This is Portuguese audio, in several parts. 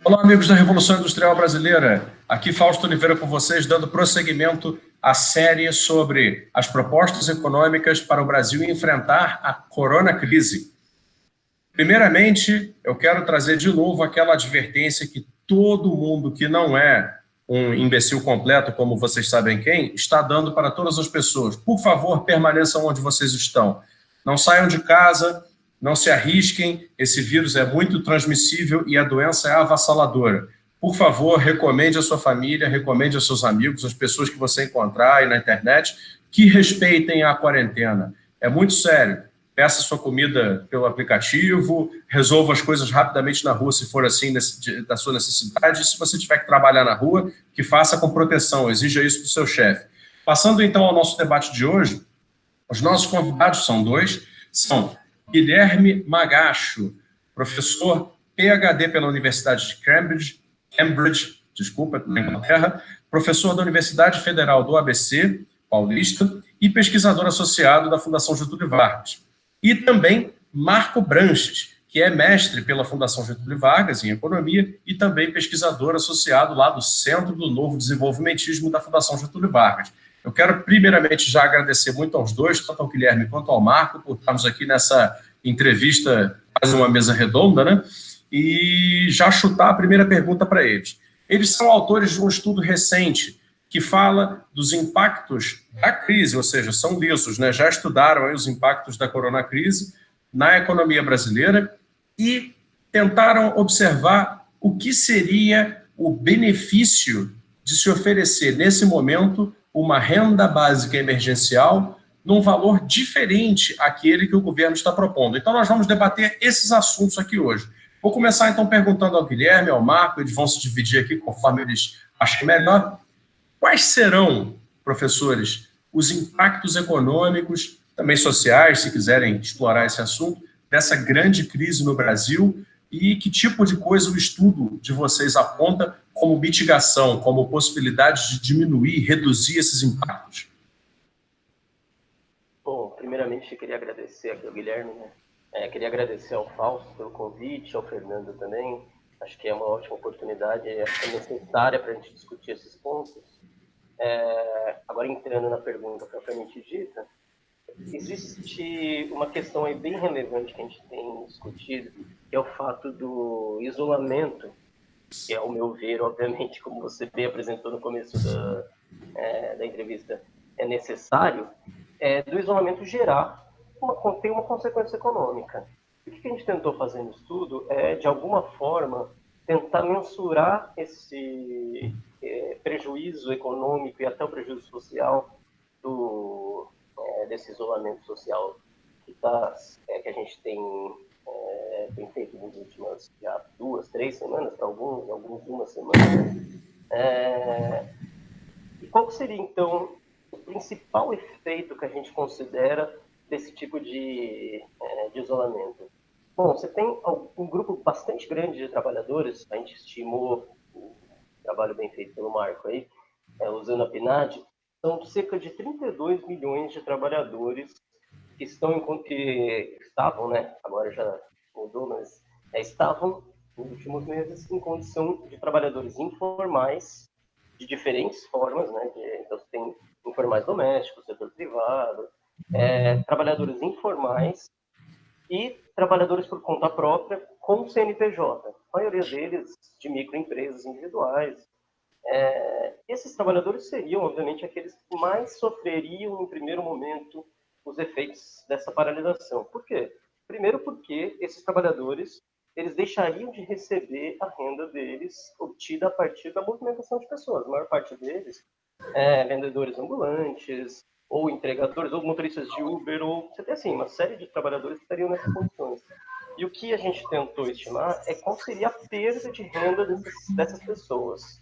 Olá, amigos da Revolução Industrial Brasileira. Aqui Fausto Oliveira com vocês, dando prosseguimento à série sobre as propostas econômicas para o Brasil enfrentar a coronacrise. Primeiramente, eu quero trazer de novo aquela advertência que todo mundo que não é um imbecil completo, como vocês sabem quem, está dando para todas as pessoas. Por favor, permaneçam onde vocês estão. Não saiam de casa, não se arrisquem, esse vírus é muito transmissível e a doença é avassaladora. Por favor, recomende à sua família, recomende aos seus amigos, às pessoas que você encontrar aí na internet, que respeitem a quarentena. É muito sério. Peça sua comida pelo aplicativo, resolva as coisas rapidamente na rua, se for assim da sua necessidade. E se você tiver que trabalhar na rua, que faça com proteção, exija isso do seu chefe. Passando então ao nosso debate de hoje, os nossos convidados são dois, são Guilherme Magacho, professor PhD pela Universidade de Cambridge, na Inglaterra, professor da Universidade Federal do ABC, Paulista, e pesquisador associado da Fundação Getúlio Vargas. E também Marco Branches, que é mestre pela Fundação Getúlio Vargas em Economia e também pesquisador associado lá do Centro do Novo Desenvolvimentismo da Fundação Getúlio Vargas. Eu quero primeiramente já agradecer muito aos dois, tanto ao Guilherme quanto ao Marco, por estarmos aqui nessa entrevista, quase uma mesa redonda, né? E já chutar a primeira pergunta para eles. Eles são autores de um estudo recente que fala dos impactos da crise, ou seja, são lisos, né? Já estudaram aí os impactos da coronacrise na economia brasileira e tentaram observar o que seria o benefício de se oferecer, nesse momento, uma renda básica emergencial num valor diferente àquele que o governo está propondo. Então, nós vamos debater esses assuntos aqui hoje. Vou começar, então, perguntando ao Guilherme, ao Marco, eles vão se dividir aqui conforme eles achem melhor. Quais serão, professores, os impactos econômicos, também sociais, se quiserem explorar esse assunto, dessa grande crise no Brasil e que tipo de coisa o estudo de vocês aponta como mitigação, como possibilidade de diminuir, reduzir esses impactos? Bom, primeiramente eu queria agradecer aqui ao Guilherme, né? Queria agradecer ao Fausto pelo convite, ao Fernando também. Acho que é uma ótima oportunidade, é necessária para a gente discutir esses pontos. Agora, entrando na pergunta propriamente dita, existe uma questão aí bem relevante que a gente tem discutido, que é o fato do isolamento, que, ao meu ver, obviamente, como você bem apresentou no começo da entrevista, é necessário, do isolamento gerar tem uma consequência econômica. O que a gente tentou fazer no estudo é, de alguma forma, tentar mensurar esse prejuízo econômico e até o prejuízo social desse isolamento social que a gente tem feito nas últimas já 2, 3 semanas, para alguns uma semana. E qual seria, então, o principal efeito que a gente considera desse tipo de isolamento? Bom, você tem um grupo bastante grande de trabalhadores, a gente estimou o trabalho bem feito pelo Marco aí, usando a PNAD, são cerca de 32 milhões de trabalhadores que estavam, né, agora já mudou, mas estavam nos últimos meses em condição de trabalhadores informais, de diferentes formas, né? Então, você tem informais domésticos, setor privado, trabalhadores informais e trabalhadores por conta própria com CNPJ. A maioria deles de microempresas individuais. Esses trabalhadores seriam, obviamente, aqueles que mais sofreriam no primeiro momento os efeitos dessa paralisação. Por quê? Primeiro porque esses trabalhadores eles deixariam de receber a renda deles obtida a partir da movimentação de pessoas. A maior parte deles vendedores ambulantes, ou entregadores, ou motoristas de Uber, ou você tem assim, uma série de trabalhadores que estariam nessas condições. E o que a gente tentou estimar é qual seria a perda de renda dessas pessoas.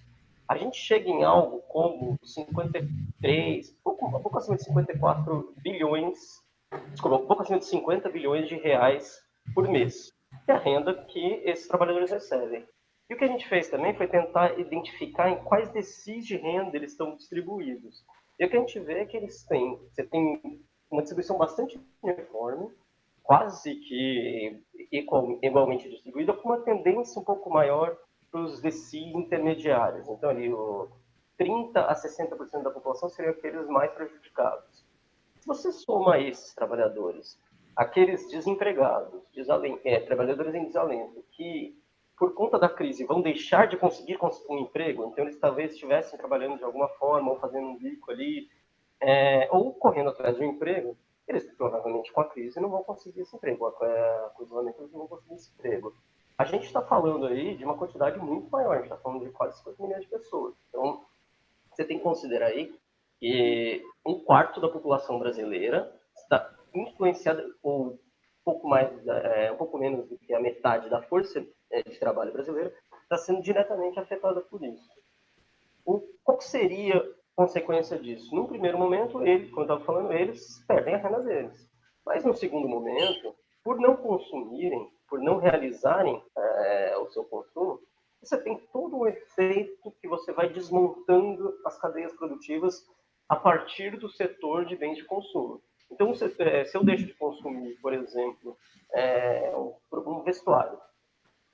A gente chega em algo como 53, pouco acima de 54 bilhões, desculpa, pouco acima de 50 bilhões de reais por mês, que é a renda que esses trabalhadores recebem. E o que a gente fez também foi tentar identificar em quais decís de renda eles estão distribuídos. E o que a gente vê é que você tem uma distribuição bastante uniforme, quase que igualmente distribuída, com uma tendência um pouco maior para os VC intermediários. Então, ali, 30% a 60% da população seriam aqueles mais prejudicados. Se você soma esses trabalhadores, aqueles desempregados, trabalhadores em desalento, que por conta da crise vão deixar de conseguir um emprego, então eles talvez estivessem trabalhando de alguma forma, ou fazendo um bico ali, ou correndo atrás de um emprego, eles provavelmente com a crise não vão conseguir esse emprego, com o isolamento eles não vão conseguir esse emprego. A gente está falando aí de uma quantidade muito maior, a gente está falando de quase 50 milhões de pessoas. Então, você tem que considerar aí que um quarto da população brasileira está influenciada, ou um pouco menos do que a metade da força de trabalho brasileira, está sendo diretamente afetada por isso. Qual seria a consequência disso? Num primeiro momento, como eu estava falando, eles perdem a renda deles. Mas no segundo momento, por não consumirem, por não realizarem o seu consumo, você tem todo um efeito que você vai desmontando as cadeias produtivas a partir do setor de bens de consumo. Então, se eu deixo de consumir, por exemplo, um vestuário,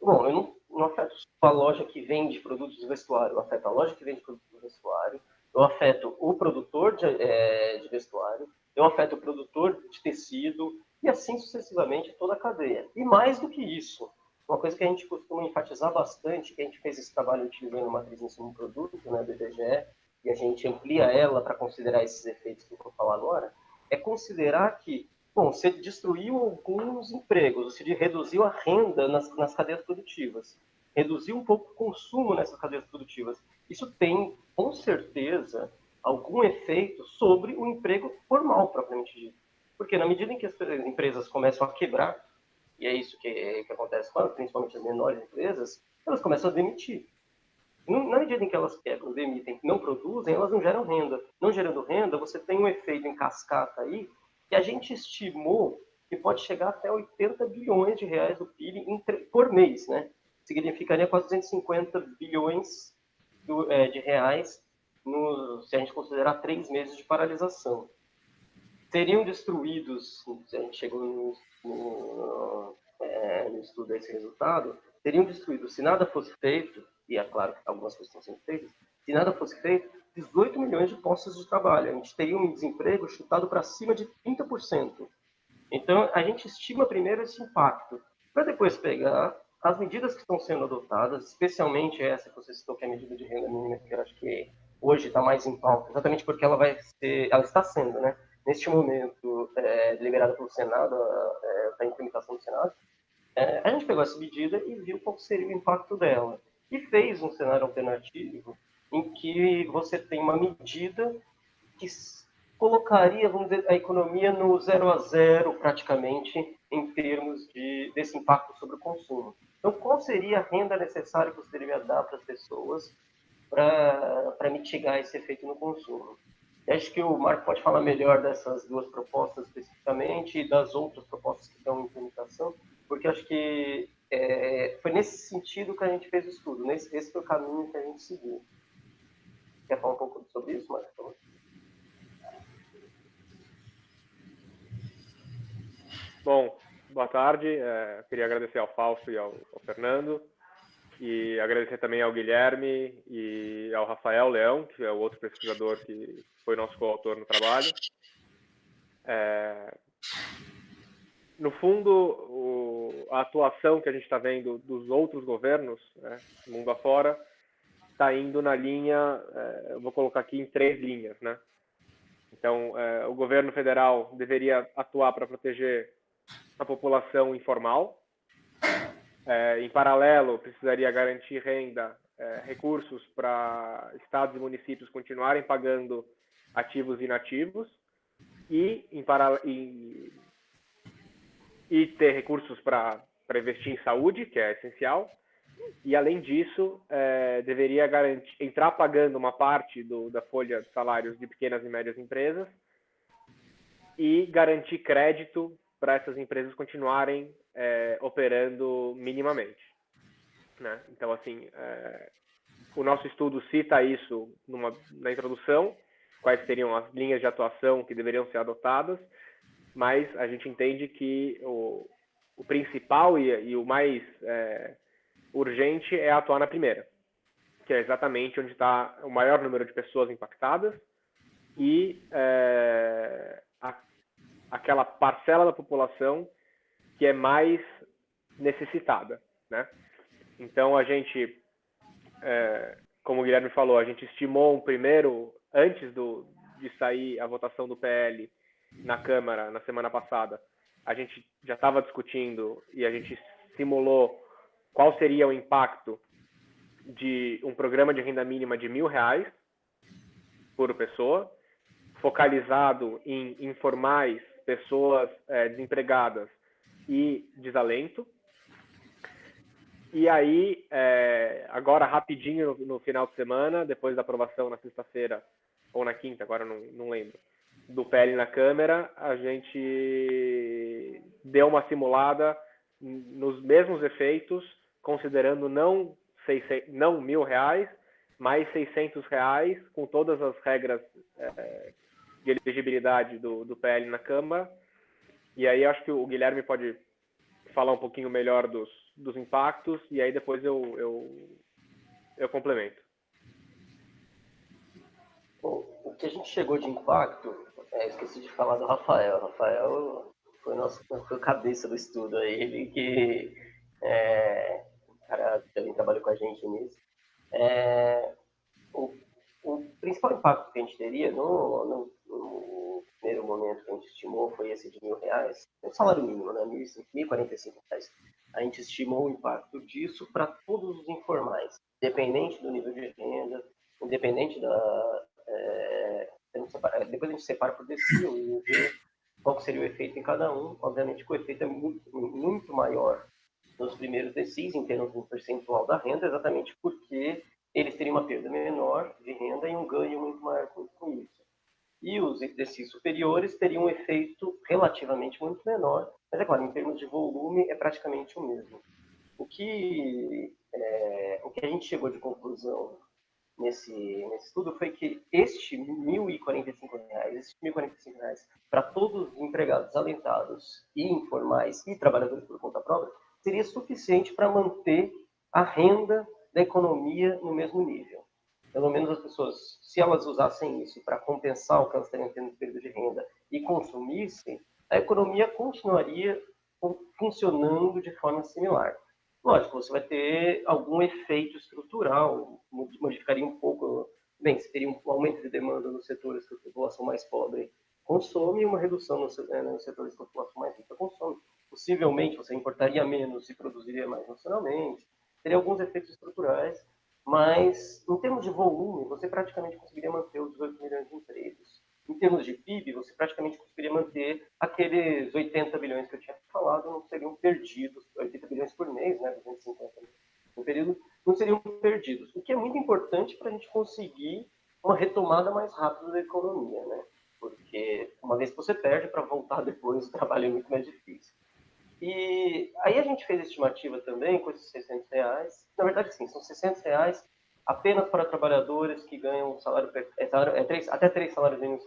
bom, eu não afeto a loja que vende produtos de vestuário, eu afeto a loja que vende produtos de vestuário, eu afeto o produtor de vestuário, eu afeto o produtor de tecido, e assim sucessivamente toda a cadeia. E mais do que isso, uma coisa que a gente costuma enfatizar bastante, que a gente fez esse trabalho utilizando a matriz de insumo-produto, né, do IBGE, e a gente amplia ela para considerar esses efeitos que eu vou falar agora, é considerar que, bom, você destruiu alguns empregos, você reduziu a renda nas cadeias produtivas, reduziu um pouco o consumo nessas cadeias produtivas. Isso tem, com certeza, algum efeito sobre o emprego formal, propriamente dito. Porque na medida em que as empresas começam a quebrar, e é isso que acontece, principalmente as menores empresas, elas começam a demitir. Na medida em que elas quebram, demitem, não produzem, elas não geram renda. Não gerando renda, você tem um efeito em cascata aí, que a gente estimou que pode chegar até 80 bilhões de reais do PIB por mês, né? Significaria quase 250 bilhões de reais se a gente considerar 3 meses de paralisação. Seriam destruídos, se a gente chegou no estudo desse resultado, seriam destruídos, se nada fosse feito, e é claro que algumas coisas estão sendo feitas, se nada fosse feito, 18 milhões de postos de trabalho. A gente teria um desemprego chutado para cima de 30%. Então, a gente estima primeiro esse impacto, para depois pegar as medidas que estão sendo adotadas, especialmente essa que você citou, que é a medida de renda mínima, que eu acho que hoje está mais em pauta, exatamente porque ela está sendo, né, neste momento, deliberada pelo Senado, a implementação do Senado. A gente pegou essa medida e viu qual seria o impacto dela. E fez um cenário alternativo em que você tem uma medida que colocaria, vamos dizer, a economia no 0 a 0 praticamente em termos desse impacto sobre o consumo. Então, qual seria a renda necessária que você deveria dar para as pessoas para mitigar esse efeito no consumo? Eu acho que o Marco pode falar melhor dessas duas propostas especificamente e das outras propostas que estão em implementação, porque acho que foi nesse sentido que a gente fez o estudo, esse foi o caminho que a gente seguiu. Quer falar um pouco sobre isso, Marco? Bom, boa tarde. Queria agradecer ao Fausto e ao Fernando, e agradecer também ao Guilherme e ao Rafael Leão, que é o outro pesquisador que foi nosso coautor no trabalho. No fundo, a atuação que a gente está vendo dos outros governos, né, mundo afora, está indo na linha, eu vou colocar aqui em 3 linhas, né? Então, o governo federal deveria atuar para proteger a população informal. Em paralelo, precisaria garantir renda, recursos para estados e municípios continuarem pagando ativos e inativos e ter recursos para investir em saúde, que é essencial. E, além disso, deveria entrar pagando uma parte da folha de salários de pequenas e médias empresas e garantir crédito para essas empresas continuarem operando minimamente, né? Então, assim, o nosso estudo cita isso na introdução, quais seriam as linhas de atuação que deveriam ser adotadas, mas a gente entende que o principal e o mais urgente é atuar na primeira, que é exatamente onde está o maior número de pessoas impactadas e aquela parcela da população que é mais necessitada, né? Então, a gente, como o Guilherme falou, a gente estimou um primeiro, antes de sair a votação do PL na Câmara na semana passada, a gente já estava discutindo e a gente simulou qual seria o impacto de um programa de renda mínima de R$ 1.000 por pessoa, focalizado em informais, pessoas desempregadas e desalento. E aí, agora rapidinho no final de semana, depois da aprovação na sexta-feira ou na quinta, agora não lembro, do PL na Câmara, a gente deu uma simulada nos mesmos efeitos, considerando não R$ 1.000, mais R$ 600, com todas as regras de elegibilidade do PL na Câmara. E aí acho que o Guilherme pode falar um pouquinho melhor dos impactos, e aí depois eu complemento. Bom, o que a gente chegou de impacto, esqueci de falar do Rafael. O Rafael foi o cabeça do estudo aí, ele que o cara também trabalhou com a gente nisso. O principal impacto que a gente teria no primeiro momento que a gente estimou foi esse de R$ 1.000, o salário mínimo, né? R$ 1.045. A gente estimou o impacto disso para todos os informais, independente do nível de renda, independente da. Depois a gente separa por decil e vê qual seria o efeito em cada um. Obviamente que o efeito é muito maior nos primeiros decis, em termos do percentual da renda, exatamente porque eles teriam uma perda menor de renda e um ganho muito maior com isso. E os decis superiores teriam um efeito relativamente muito menor, mas é claro, em termos de volume é praticamente o mesmo. O que a gente chegou de conclusão nesse estudo foi que este R$ 1.045 para todos os empregados alentados e informais e trabalhadores por conta própria seria suficiente para manter a renda da economia no mesmo nível. Pelo menos as pessoas, se elas usassem isso para compensar o que elas teriam tendo no período de renda e consumissem, a economia continuaria funcionando de forma similar. Lógico, você vai ter algum efeito estrutural, modificaria um pouco. Bem, você teria um aumento de demanda nos setores que a população mais pobre consome e uma redução nos setores que a população mais rica consome. Possivelmente você importaria menos e produziria mais nacionalmente. Teria alguns efeitos estruturais, mas em termos de volume, você praticamente conseguiria manter os 18 milhões de empregos. Em termos de PIB, você praticamente conseguiria manter aqueles 80 bilhões que eu tinha falado, não seriam perdidos, 80 bilhões por mês, né, 250 no período, não seriam perdidos. O que é muito importante para a gente conseguir uma retomada mais rápida da economia, né? Porque uma vez que você perde, para voltar depois, o trabalho é muito mais difícil. E aí a gente fez a estimativa também com esses R$ 600. Na verdade, sim, são R$ 600 apenas para trabalhadores que ganham até 3 salários mínimos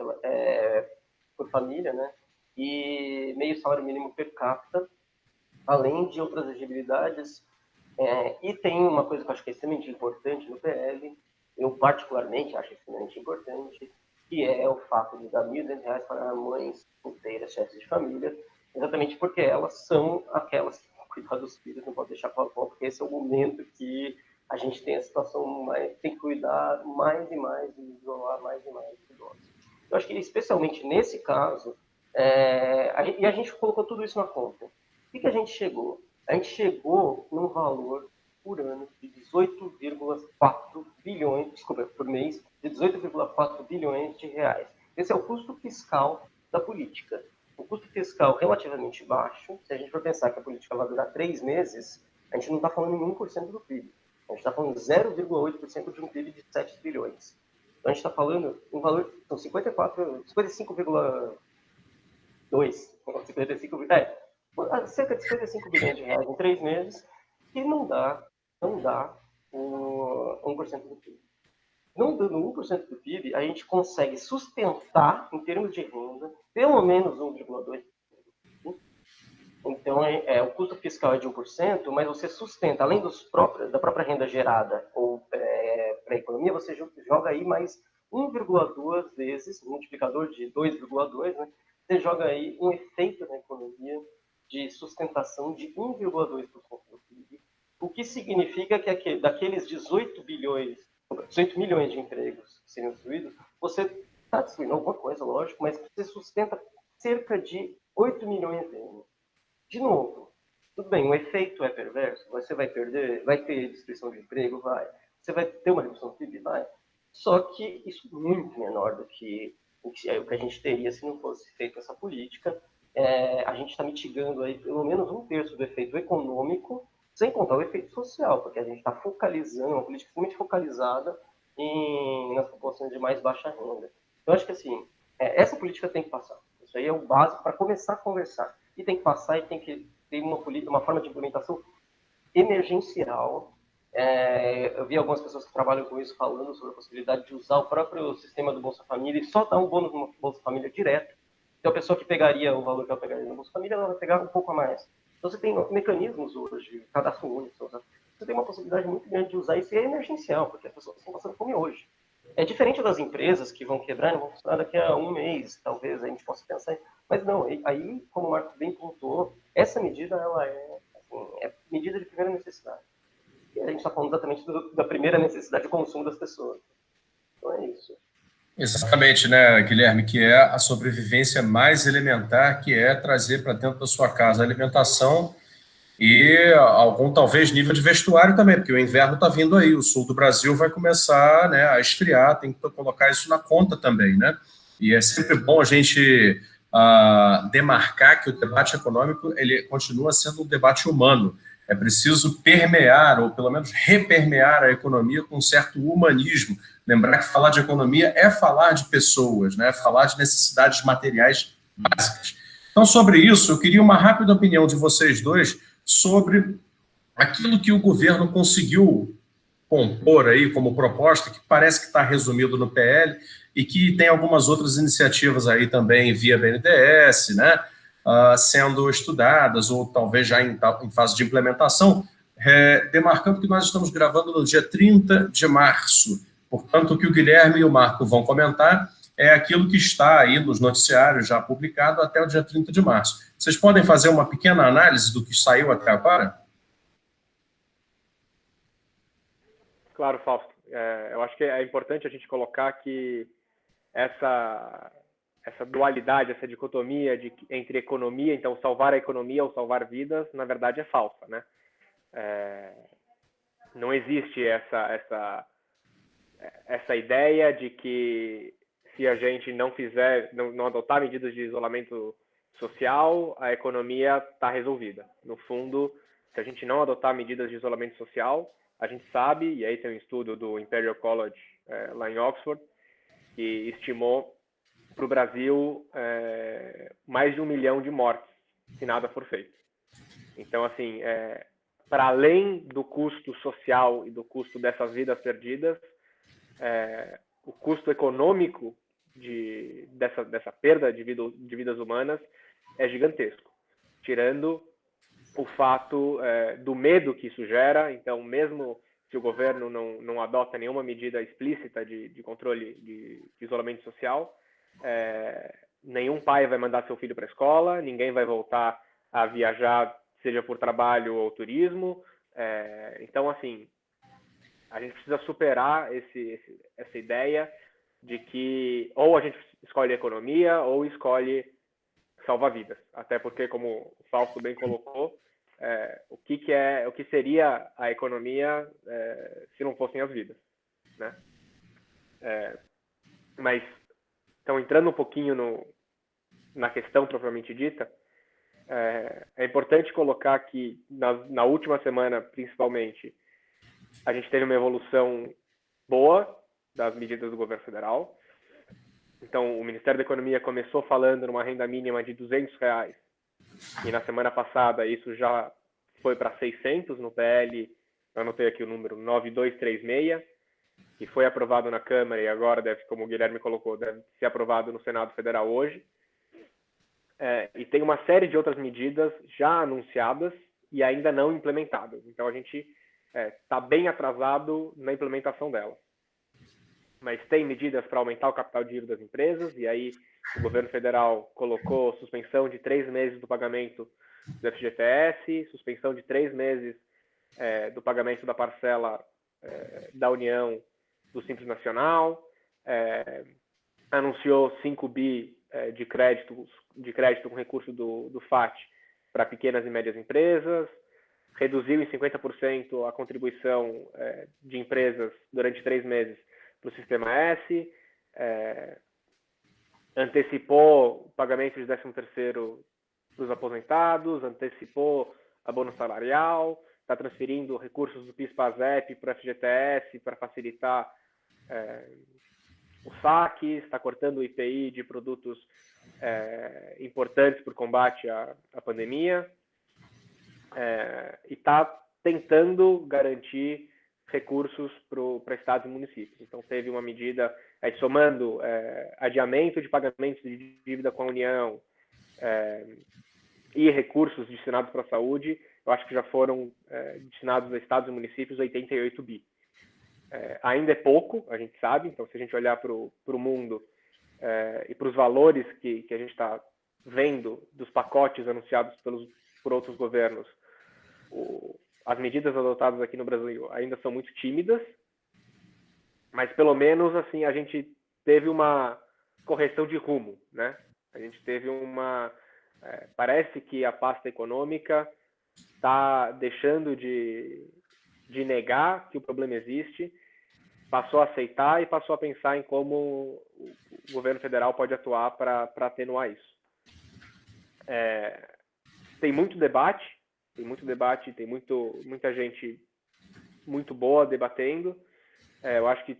por família, né? E meio salário mínimo per capita, além de outras elegibilidades. E tem uma coisa que eu acho que é extremamente importante no PL, eu particularmente acho extremamente importante, que é o fato de dar R$ 1.200 para mães solteiras, chefes de família, exatamente porque elas são aquelas que vão cuidar dos filhos, não pode deixar para a avó, porque esse é o momento que a gente tem a situação, tem que cuidar mais e mais e isolar mais e mais os idosos. Eu acho que, especialmente nesse caso, e a gente colocou tudo isso na conta. O que a gente chegou? A gente chegou num valor por ano de 18,4 bilhões, desculpa, por mês, de 18,4 bilhões de reais. Esse é o custo fiscal da política. O custo fiscal relativamente baixo, se a gente for pensar que a política vai durar 3 meses, a gente não está falando em 1% do PIB. A gente está falando 0,8% de um PIB de 7 trilhões. Então a gente está falando um valor, são 55,2, 55, cerca de 55 bilhões de reais em 3 meses, que não dá o 1% do PIB. Não dando 1% do PIB, a gente consegue sustentar, em termos de renda, pelo menos 1,2%. Então, o custo fiscal é de 1%, mas você sustenta, além da própria renda gerada ou para a economia, você joga aí mais 1,2 vezes, multiplicador de 2,2, né? Você joga aí um efeito na economia de sustentação de 1,2% do PIB, o que significa que daqueles 18 milhões de empregos que seriam destruídos, você está destruindo alguma coisa, lógico, mas você sustenta cerca de 8 milhões deles. De novo, tudo bem, o efeito é perverso, você vai perder, vai ter destruição de emprego, vai. Você vai ter uma redução do PIB, vai. Só que isso é muito menor do que o que a gente teria se não fosse feita essa política. A gente está mitigando aí pelo menos 1/3 do efeito econômico, sem contar o efeito social, porque a gente está focalizando, uma política muito focalizada nas populações de mais baixa renda. Então, acho que assim, essa política tem que passar. Isso aí é o básico para começar a conversar. E tem que passar e tem que ter uma forma de implementação emergencial. Eu vi algumas pessoas que trabalham com isso falando sobre a possibilidade de usar o próprio sistema do Bolsa Família e só dar um bônus no Bolsa Família direto. Então, a pessoa que pegaria o valor que ela pegaria no Bolsa Família, ela vai pegar um pouco a mais. Então, você tem mecanismos hoje, cadastro único, você tem uma possibilidade muito grande de usar isso e é emergencial, porque as pessoas estão passando fome hoje. É diferente das empresas que vão quebrar, não vão funcionar daqui a um mês, talvez a gente possa pensar. Mas não, aí, como o Marco bem pontuou, essa medida ela é medida de primeira necessidade. E a gente está falando exatamente da primeira necessidade de consumo das pessoas. Então é isso. Exatamente, né, Guilherme, que é a sobrevivência mais elementar, que é trazer para dentro da sua casa a alimentação e algum, talvez, nível de vestuário também, porque o inverno está vindo aí, o sul do Brasil vai começar, né, a esfriar, tem que colocar isso na conta também, né? E é sempre bom a gente demarcar que o debate econômico ele continua sendo um debate humano. É preciso permear, ou pelo menos repermear a economia com um certo humanismo. Lembrar que falar de economia é falar de pessoas, né? Falar de necessidades materiais básicas. Então, sobre isso, eu queria uma rápida opinião de vocês dois sobre aquilo que o governo conseguiu compor aí como proposta, que parece que está resumido no PL e que tem algumas outras iniciativas aí também via BNDES, né, sendo estudadas ou talvez já em fase de implementação, demarcando que nós estamos gravando no dia 30 de março. Portanto, o que o Guilherme e o Marco vão comentar é aquilo que está aí nos noticiários já publicado até o dia 30 de março. Vocês podem fazer uma pequena análise do que saiu até agora? Claro, Fausto. Eu acho que é importante a gente colocar que essa dualidade, essa dicotomia entre economia, então salvar a economia ou salvar vidas, na verdade é falsa, né? Não existe essa ideia de que se a gente não adotar medidas de isolamento social, a economia está resolvida. No fundo, se a gente não adotar medidas de isolamento social, a gente sabe, e aí tem um estudo do Imperial College lá em Oxford, que estimou para o Brasil mais de 1 milhão de mortes, se nada for feito. Então, assim, para além do custo social e do custo dessas vidas perdidas, o custo econômico dessa perda de vidas humanas é gigantesco, tirando o fato do medo que isso gera. Então, mesmo se o governo não adota nenhuma medida explícita de controle de isolamento social, nenhum pai vai mandar seu filho para a escola, ninguém vai voltar a viajar, seja por trabalho ou turismo. Então, assim, a gente precisa superar essa ideia de que ou a gente escolhe economia ou escolhe salvar vidas. Até porque, como o Fausto bem colocou, o que seria a economia se não fossem as vidas, né? Mas, então, entrando um pouquinho na questão propriamente dita, é importante colocar que na última semana, principalmente, a gente teve uma evolução boa das medidas do governo federal. Então, o Ministério da Economia começou falando numa renda mínima de R$ 200, e na semana passada isso já foi para 600 no PL, eu anotei aqui o número 9236, que foi aprovado na Câmara e agora deve, como o Guilherme colocou, deve ser aprovado no Senado Federal hoje. e tem uma série de outras medidas já anunciadas e ainda não implementadas. Então, a gente está bem atrasado na implementação dela. Mas tem medidas para aumentar o capital de giro das empresas, e aí o governo federal colocou suspensão de 3 meses do pagamento do FGTS, suspensão de 3 meses do pagamento da parcela da União do Simples Nacional, anunciou 5 bi de crédito com recurso do FAT para pequenas e médias empresas, reduziu em 50% a contribuição de empresas durante 3 meses para o Sistema S, antecipou o pagamento de 13º para os aposentados, antecipou a bônus salarial, está transferindo recursos do PIS/PASEP para o FGTS para facilitar o saque, está cortando o IPI de produtos importantes para o combate à pandemia, e está tentando garantir recursos para estados e municípios. Então, teve uma medida, somando adiamento de pagamentos de dívida com a União e recursos destinados para a saúde, eu acho que já foram destinados a estados e municípios 88 bi. Ainda é pouco, a gente sabe, então se a gente olhar para o mundo e para os valores que a gente está vendo dos pacotes anunciados por outros governos, as medidas adotadas aqui no Brasil ainda são muito tímidas, mas pelo menos assim a gente teve uma correção de rumo, né? A gente teve parece que a pasta econômica está deixando de negar que o problema existe, passou a aceitar e passou a pensar em como o governo federal pode atuar para atenuar isso. Tem muito debate, tem muita gente muito boa debatendo. Eu acho que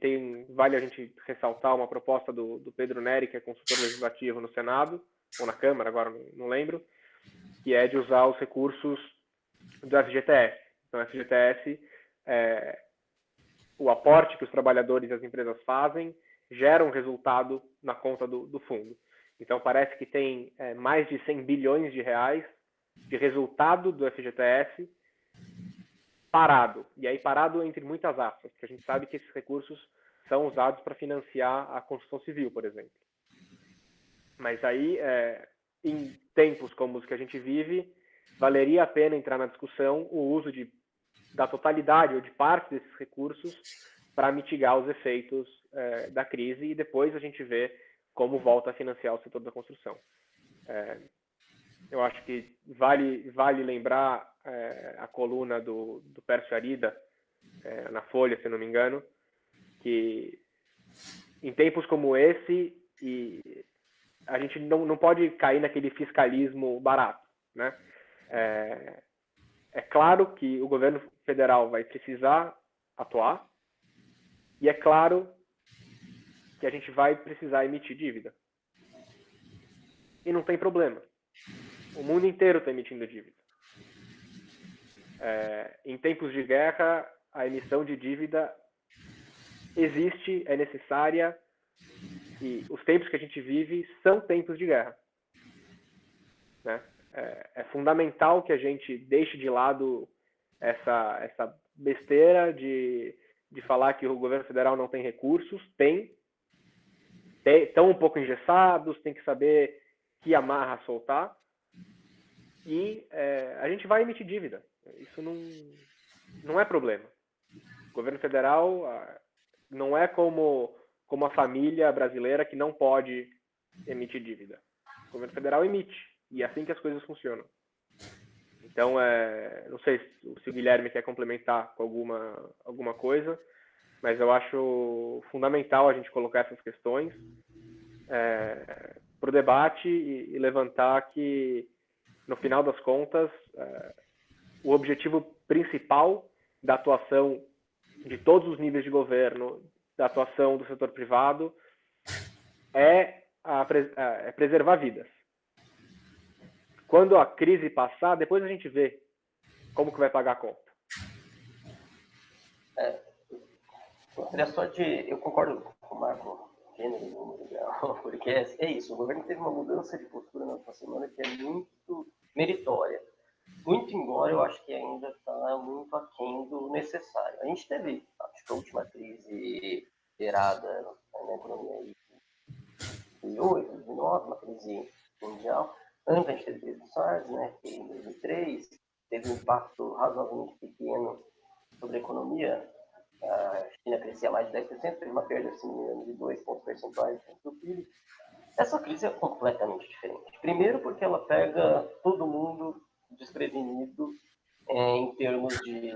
vale a gente ressaltar uma proposta do Pedro Neri, que é consultor legislativo no Senado, ou na Câmara, agora não lembro, que é de usar os recursos do FGTS. Então, o FGTS, o aporte que os trabalhadores e as empresas fazem, gera um resultado na conta do fundo. Então, parece que tem mais de 100 bilhões de reais de resultado do FGTS parado. E aí, parado entre muitas aspas, porque a gente sabe que esses recursos são usados para financiar a construção civil, por exemplo. Mas aí, em tempos como os que a gente vive, valeria a pena entrar na discussão o uso da totalidade ou de parte desses recursos para mitigar os efeitos da crise, e depois a gente vê como volta a financiar o setor da construção. Eu acho que vale lembrar a coluna do Pércio Arida, na Folha, se não me engano, que em tempos como esse, a gente não pode cair naquele fiscalismo barato, né? É claro que o governo federal vai precisar atuar, e é claro que a gente vai precisar emitir dívida. E não tem problema. O mundo inteiro está emitindo dívida. Em tempos de guerra, a emissão de dívida existe, é necessária, e os tempos que a gente vive são tempos de guerra, né? É fundamental que a gente deixe de lado essa besteira de falar que o governo federal não tem recursos. Estão um pouco engessados, tem que saber que amarra soltar, e a gente vai emitir dívida. Isso não é problema. O governo federal não é como a família brasileira que não pode emitir dívida. O governo federal emite, e é assim que as coisas funcionam. Então, não sei se o Guilherme quer complementar com alguma coisa, mas eu acho fundamental a gente colocar essas questões para o debate e levantar que, no final das contas, o objetivo principal da atuação de todos os níveis de governo, da atuação do setor privado, é preservar vidas. Quando a crise passar, depois a gente vê como que vai pagar a conta. Eu concordo com o Marco, que gênero no mundo real, porque é isso, o governo teve uma mudança de postura na última semana que é muito meritória. Muito embora eu acho que ainda está muito aquém do necessário. A gente teve, acho que a última crise gerada na economia em 2008, 2009, uma crise mundial. Antes a gente teve a crise do SARS, né, que em 2003 teve um impacto razoavelmente pequeno sobre a economia. A China crescia mais de 10%, teve uma perda assim, de 2 pontos percentuais do PIB. Essa crise é completamente diferente. Primeiro porque ela pega todo mundo desprevenido em termos de...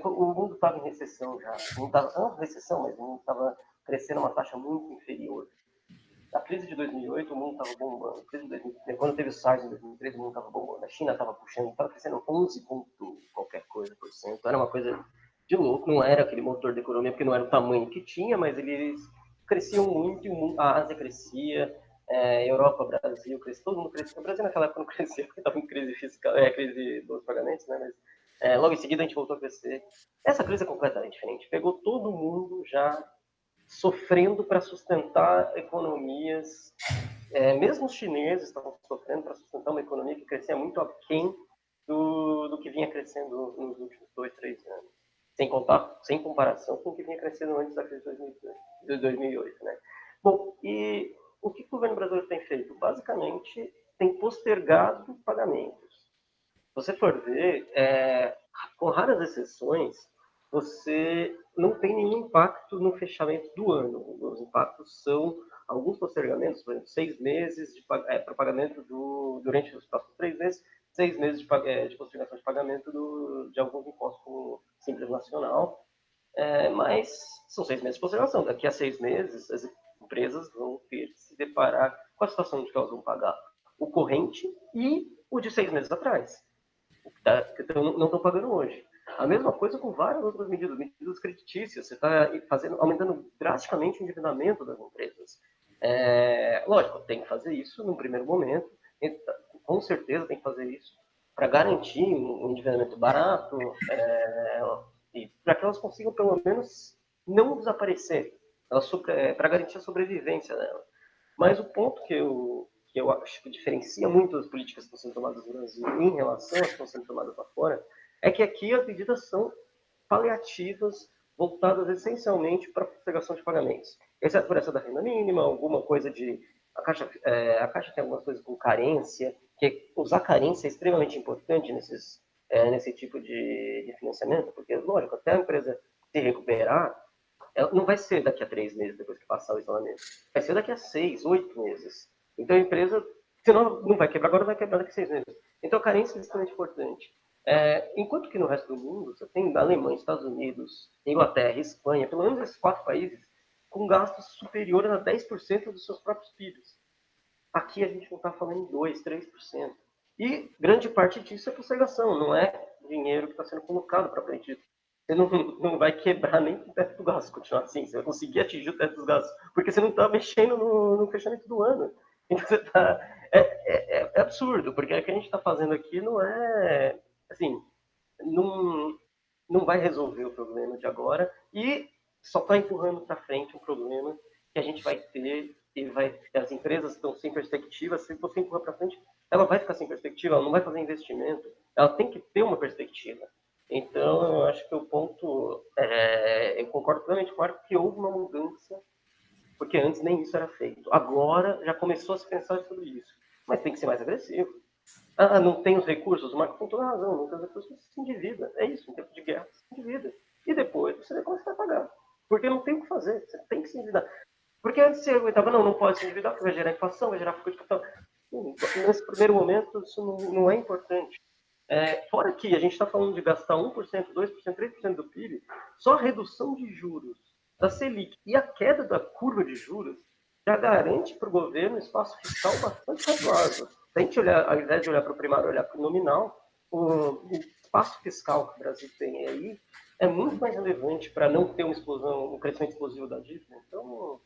O mundo estava em recessão já. Não estava em recessão, mas o mundo estava crescendo a uma taxa muito inferior. A crise de 2008, o mundo estava bombando. Quando teve o SARS em 2013, o mundo estava bombando. A China estava puxando, estava crescendo 11 ponto qualquer coisa por cento. Era uma coisa de louco. Não era aquele motor da economia, porque não era o tamanho que tinha, mas eles cresciam muito. A Ásia crescia, a Europa, Brasil, crescia, todo mundo crescia. O Brasil naquela época não crescia, porque estava em crise fiscal, crise dos pagamentos, né? Mas logo em seguida a gente voltou a crescer. Essa crise é completamente diferente. Pegou todo mundo já sofrendo para sustentar economias, mesmo os chineses estavam sofrendo para sustentar uma economia que crescia muito aquém do que vinha crescendo nos últimos 2, 3 anos. Sem comparação com o que vinha crescendo antes da crise de 2008. Né? Bom, e o que o governo brasileiro tem feito? Basicamente, tem postergado pagamentos. Se você for ver, com raras exceções, você não tem nenhum impacto no fechamento do ano. Os impactos são alguns postergamentos, por exemplo, 6 meses para pagamento durante os próximos 3 meses, 6 meses de postergação de pagamento de alguns impostos como Simples Nacional, mas são 6 meses de postergação. Daqui a 6 meses, as empresas vão ter que se deparar com a situação de que elas vão pagar o corrente e o de 6 meses atrás, que não estão pagando hoje. A mesma coisa com várias outras medidas creditícias. Você está aumentando drasticamente o endividamento das empresas. Lógico, tem que fazer isso no primeiro momento, com certeza tem que fazer isso para garantir um endividamento barato e para que elas consigam pelo menos não desaparecer, para garantir a sobrevivência dela. Mas o ponto que eu acho que diferencia muito as políticas que estão sendo tomadas no Brasil em relação às que estão sendo tomadas lá fora, é que aqui as medidas são paliativas, voltadas essencialmente para a postergação de pagamentos. Exceto por essa da renda mínima, alguma coisa de... A Caixa tem algumas coisas com carência, que usar carência é extremamente importante nesse tipo de financiamento, porque, lógico, até a empresa se recuperar, ela não vai ser daqui a 3 meses, depois que passar o isolamento. Vai ser daqui a 6, 8 meses. Então a empresa, senão não vai quebrar agora, vai quebrar daqui a 6 meses. Então a carência é extremamente importante. Enquanto que no resto do mundo, você tem Alemanha, Estados Unidos, Inglaterra, Espanha, pelo menos esses 4 países, com gastos superiores a 10% dos seus próprios PIBs. Aqui a gente não está falando em 2%, 3%. E grande parte disso é postergação, não é dinheiro que está sendo colocado para frente. Você não vai quebrar nem o teto do gasto, continuar assim. Você vai conseguir atingir o teto dos gastos, porque você não está mexendo no fechamento do ano. Então você tá, é absurdo, porque o que a gente está fazendo aqui não é, assim, não vai resolver o problema de agora e só está empurrando para frente um problema que a gente vai ter as empresas estão sem perspectiva. Se você empurrar para frente, ela vai ficar sem perspectiva, ela não vai fazer investimento, ela tem que ter uma perspectiva. Então, eu acho que o ponto, eu concordo plenamente com o Marco que houve uma mudança, porque antes nem isso era feito. Agora já começou a se pensar sobre isso, mas tem que ser mais agressivo. Não tem os recursos, o Marco tem toda razão, não tem os recursos, você se endivida. É isso, em tempo de guerra, você se endivida. E depois você vê como você vai pagar. Porque não tem o que fazer, você tem que se endividar. Porque antes você aguentava, não pode se endividar, porque vai gerar inflação, vai gerar fuga de capital. Nesse primeiro momento, isso não é importante. Fora que a gente está falando de gastar 1%, 2%, 3% do PIB, só a redução de juros da Selic e a queda da curva de juros já garante para o governo um espaço fiscal bastante razoável. Se a gente olhar, ao invés de olhar para o primário, olhar para o nominal, o espaço fiscal que o Brasil tem aí é muito mais relevante para não ter um crescimento explosivo da dívida. Então,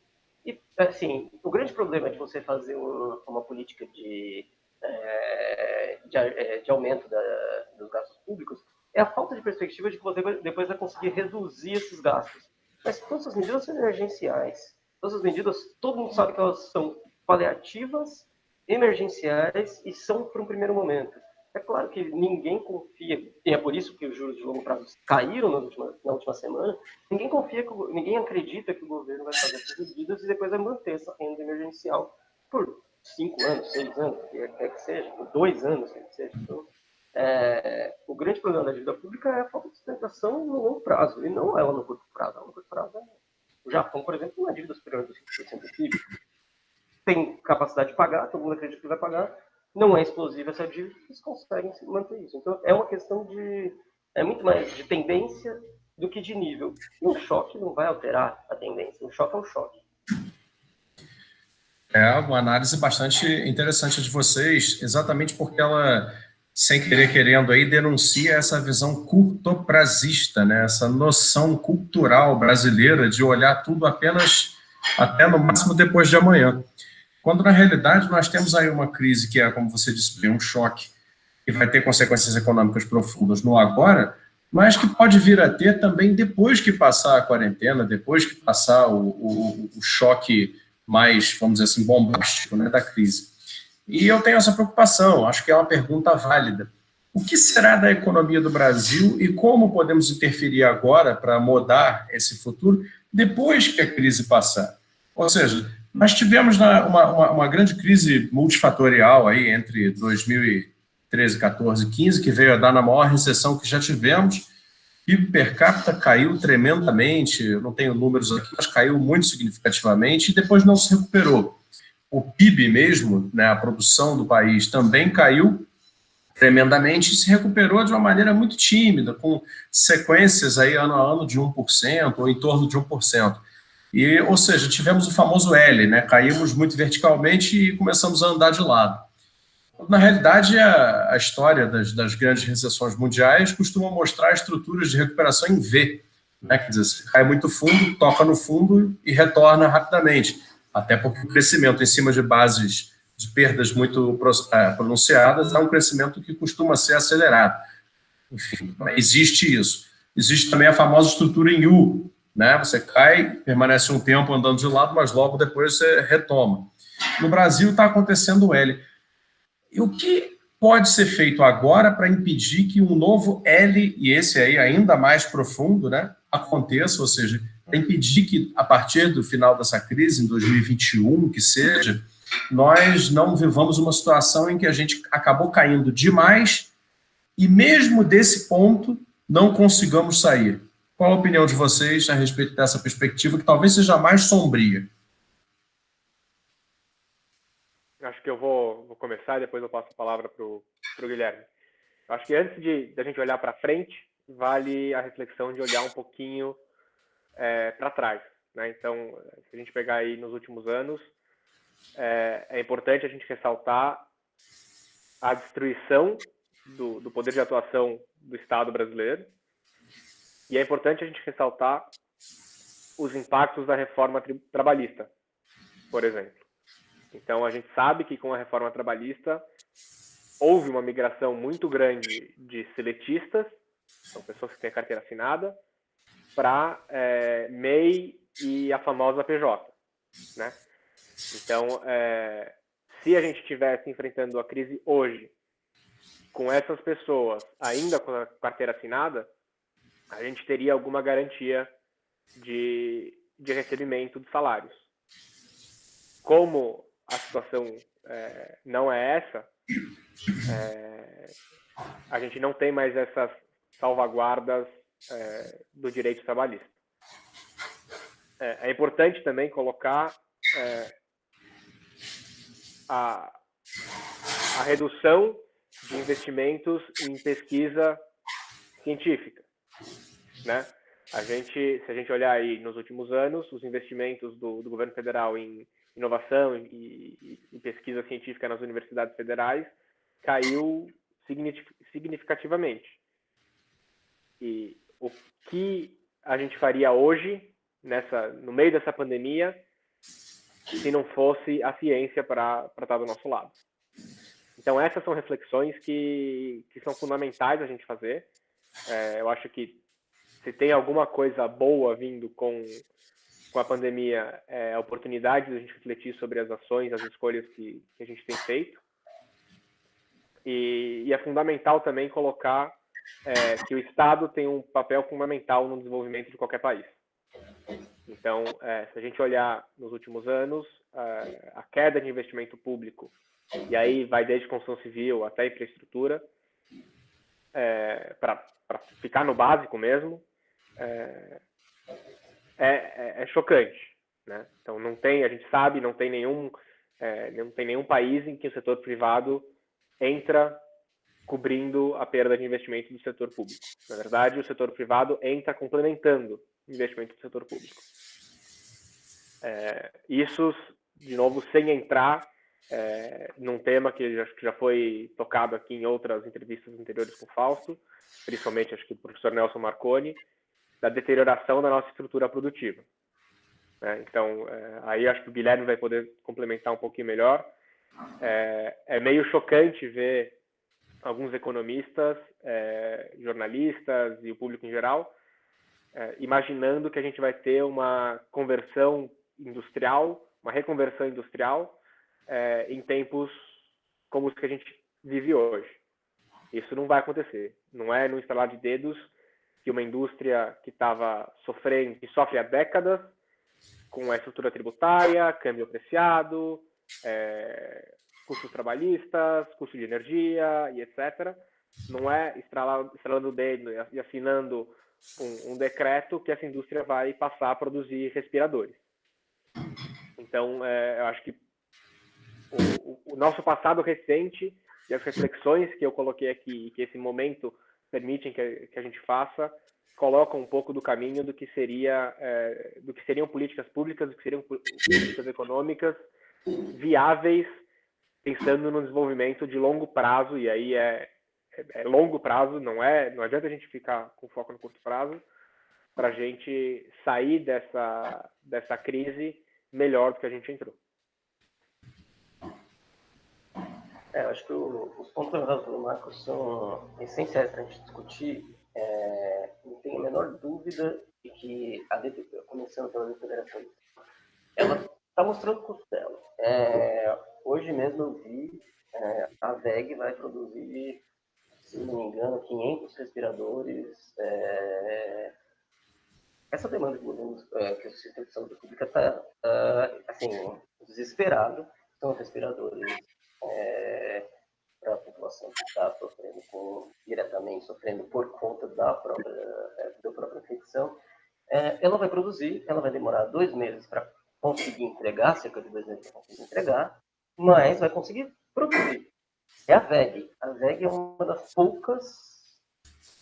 assim, o grande problema de você fazer uma política de aumento dos gastos públicos é a falta de perspectiva de que você depois vai conseguir reduzir esses gastos. Mas todas essas medidas são emergenciais. Todas as medidas, todo mundo sabe que elas são paliativas, emergenciais e são para um primeiro momento. É claro que ninguém confia, e é por isso que os juros de longo prazo caíram na última semana, ninguém acredita que o governo vai fazer essas medidas e depois vai manter essa renda emergencial por 5 anos, 6 anos, quer que seja, por 2 anos, quer que seja. Então, o grande problema da dívida pública é a falta de sustentação no longo prazo, e não ela no curto prazo. No curto prazo, o Japão, por exemplo, tem uma dívida superior a 5% do PIB, tem capacidade de pagar, todo mundo acredita que vai pagar, não é explosiva essa dívida, eles conseguem manter isso. Então, é uma questão é muito mais de tendência do que de nível. E um choque não vai alterar a tendência, um choque é um choque. É uma análise bastante interessante de vocês, exatamente porque ela, sem querer querendo, aí denuncia essa visão curtoprazista, né? Essa noção cultural brasileira de olhar tudo apenas até no máximo depois de amanhã. Quando, na realidade, nós temos aí uma crise que é, como você disse, um choque, que vai ter consequências econômicas profundas no agora, mas que pode vir a ter também depois que passar a quarentena, depois que passar o choque mais, vamos dizer assim, bombástico, né, da crise. E eu tenho essa preocupação, acho que é uma pergunta válida. O que será da economia do Brasil e como podemos interferir agora para mudar esse futuro depois que a crise passar? Ou seja, nós tivemos uma grande crise multifatorial aí entre 2013, 14 e 15, que veio a dar na maior recessão que já tivemos. O PIB per capita caiu tremendamente, eu não tenho números aqui, mas caiu muito significativamente e depois não se recuperou. O PIB mesmo, né, a produção do país também caiu tremendamente e se recuperou de uma maneira muito tímida, com sequências aí ano a ano de 1%, ou em torno de 1%. E, ou seja, tivemos o famoso L, né? Caímos muito verticalmente e começamos a andar de lado. Na realidade, a história das grandes recessões mundiais costuma mostrar estruturas de recuperação em V, né? Quer dizer, você cai muito fundo, toca no fundo e retorna rapidamente, até porque o crescimento em cima de bases de perdas muito pronunciadas é um crescimento que costuma ser acelerado. Enfim, existe isso. Existe também a famosa estrutura em U, né? Você cai, permanece um tempo andando de lado, mas logo depois você retoma. No Brasil está acontecendo o L. E o que pode ser feito agora para impedir que um novo L, e esse aí ainda mais profundo, né, aconteça, ou seja, para impedir que, a partir do final dessa crise, em 2021, que seja, nós não vivamos uma situação em que a gente acabou caindo demais e mesmo desse ponto não consigamos sair. Qual a opinião de vocês a respeito dessa perspectiva, que talvez seja mais sombria? Acho que eu vou começar e depois eu passo a palavra para o Guilherme. Acho que antes da gente olhar para frente, vale a reflexão de olhar um pouquinho para trás, né? Então, se a gente pegar aí nos últimos anos, é importante a gente ressaltar a destruição do poder de atuação do Estado brasileiro, e é importante a gente ressaltar os impactos da reforma trabalhista, por exemplo. Então, a gente sabe que com a reforma trabalhista houve uma migração muito grande de seletistas, são pessoas que têm a carteira assinada, para MEI e a famosa PJ, né? Então, se a gente estivesse enfrentando a crise hoje com essas pessoas ainda com a carteira assinada, a gente teria alguma garantia de recebimento de salários. Como a situação não é essa, a gente não tem mais essas salvaguardas do direito trabalhista. É importante também colocar a redução de investimentos em pesquisa científica, né? Se a gente olhar aí nos últimos anos, os investimentos do governo federal em inovação e pesquisa científica nas universidades federais caiu significativamente. E o que a gente faria hoje, no meio dessa pandemia, se não fosse a ciência para estar do nosso lado? Então, essas são reflexões que são fundamentais a gente fazer. Eu acho que se tem alguma coisa boa vindo com com a pandemia é a oportunidade de a gente refletir sobre as ações, as escolhas que a gente tem feito. E é fundamental também colocar que o Estado tem um papel fundamental no desenvolvimento de qualquer país. Então, se a gente olhar nos últimos anos, a queda de investimento público, e aí vai desde construção civil até infraestrutura, para ficar no básico mesmo, é chocante, né? Então a gente sabe, não tem nenhum país em que o setor privado entra cobrindo a perda de investimento do setor público. Na verdade, o setor privado entra complementando o investimento do setor público. Isso, de novo, sem entrar num tema que já foi tocado aqui em outras entrevistas anteriores com o Fausto, principalmente acho que o professor Nelson Marconi, da deterioração da nossa estrutura produtiva. Então, aí acho que o Guilherme vai poder complementar um pouquinho melhor. É meio chocante ver alguns economistas, jornalistas e o público em geral imaginando que a gente vai ter uma conversão industrial, uma reconversão industrial em tempos como os que a gente vive hoje. Isso não vai acontecer. Não é no instalar de dedos que uma indústria que estava sofrendo, que sofre há décadas, com a estrutura tributária, câmbio apreciado, custos trabalhistas, custo de energia e etc. Não é estralando o dedo e assinando um decreto que essa indústria vai passar a produzir respiradores. Então, eu acho que o nosso passado recente e as reflexões que eu coloquei aqui, que esse momento permitem que a gente faça, colocam um pouco do caminho do que seriam políticas públicas, do que seriam políticas econômicas viáveis, pensando no desenvolvimento de longo prazo, e aí é longo prazo, não adianta a gente ficar com foco no curto prazo, para a gente sair dessa crise melhor do que a gente entrou. Eu acho que os pontos levantados pelo Marcos são essenciais para a gente discutir. Não tenho a menor dúvida de que, começando pela deterioração, ela está mostrando o custo dela. Hoje mesmo eu vi a VEG vai produzir, se não me engano, 500 respiradores. Essa demanda de volumes que o sistema de saúde pública está assim, desesperado. São respiradores para a população que está diretamente sofrendo por conta da própria infecção. Ela vai produzir, ela vai demorar 2 meses para conseguir entregar, cerca de 2 meses para conseguir entregar, mas vai conseguir produzir. É a VEG. A VEG é uma das poucas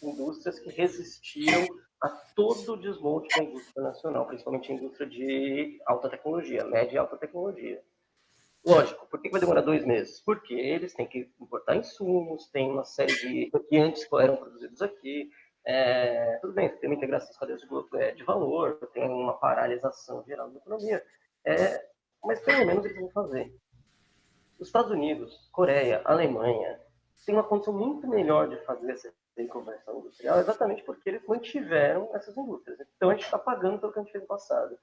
indústrias que resistiram a todo o desmonte da indústria nacional, principalmente a indústria de alta tecnologia, média e alta tecnologia. Lógico, por que vai demorar 2 meses? Porque eles têm que importar insumos, tem uma série de que antes eram produzidos aqui. Tudo bem, tem uma integração das cadeias de valor, tem uma paralisação geral da economia, mas pelo menos eles vão fazer. Os Estados Unidos, Coreia, Alemanha, têm uma condição muito melhor de fazer essa reconversão industrial, exatamente porque eles mantiveram essas indústrias. Então a gente está pagando pelo que a gente fez no passado.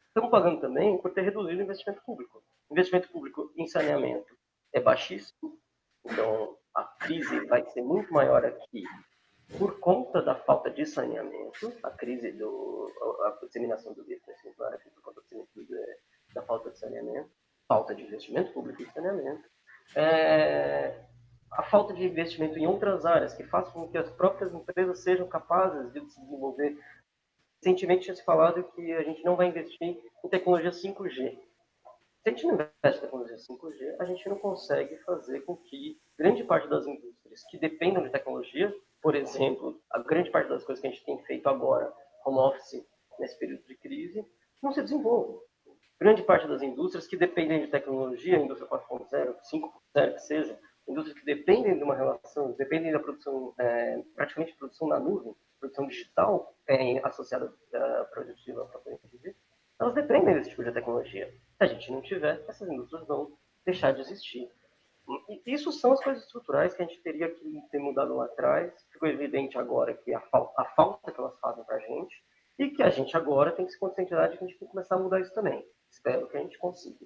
Estamos pagando também por ter reduzido o investimento público. O investimento público em saneamento é baixíssimo, então a crise vai ser muito maior aqui por conta da falta de saneamento, a disseminação do vírus vai ser muito maior aqui por conta da falta de saneamento, falta de investimento público em saneamento, a falta de investimento em outras áreas que façam com que as próprias empresas sejam capazes de se desenvolver. Recentemente tinha se falado que a gente não vai investir em tecnologia 5G. Se a gente não investe em tecnologia 5G, a gente não consegue fazer com que grande parte das indústrias que dependam de tecnologia, por exemplo, a grande parte das coisas que a gente tem feito agora, home office, nesse período de crise, não se desenvolvam. Grande parte das indústrias que dependem de tecnologia, indústria 4.0, 5.0, que seja, indústrias que dependem de uma relação, dependem da produção, praticamente produção na nuvem, produção digital associada à produtiva propriamente dita, elas dependem desse tipo de tecnologia. Se a gente não tiver, essas indústrias vão deixar de existir. E isso são as coisas estruturais que a gente teria que ter mudado lá atrás. Ficou evidente agora que a falta que elas fazem para a gente. e que a gente agora tem que se conscientizar de que a gente tem que começar a mudar isso também. Espero que a gente consiga.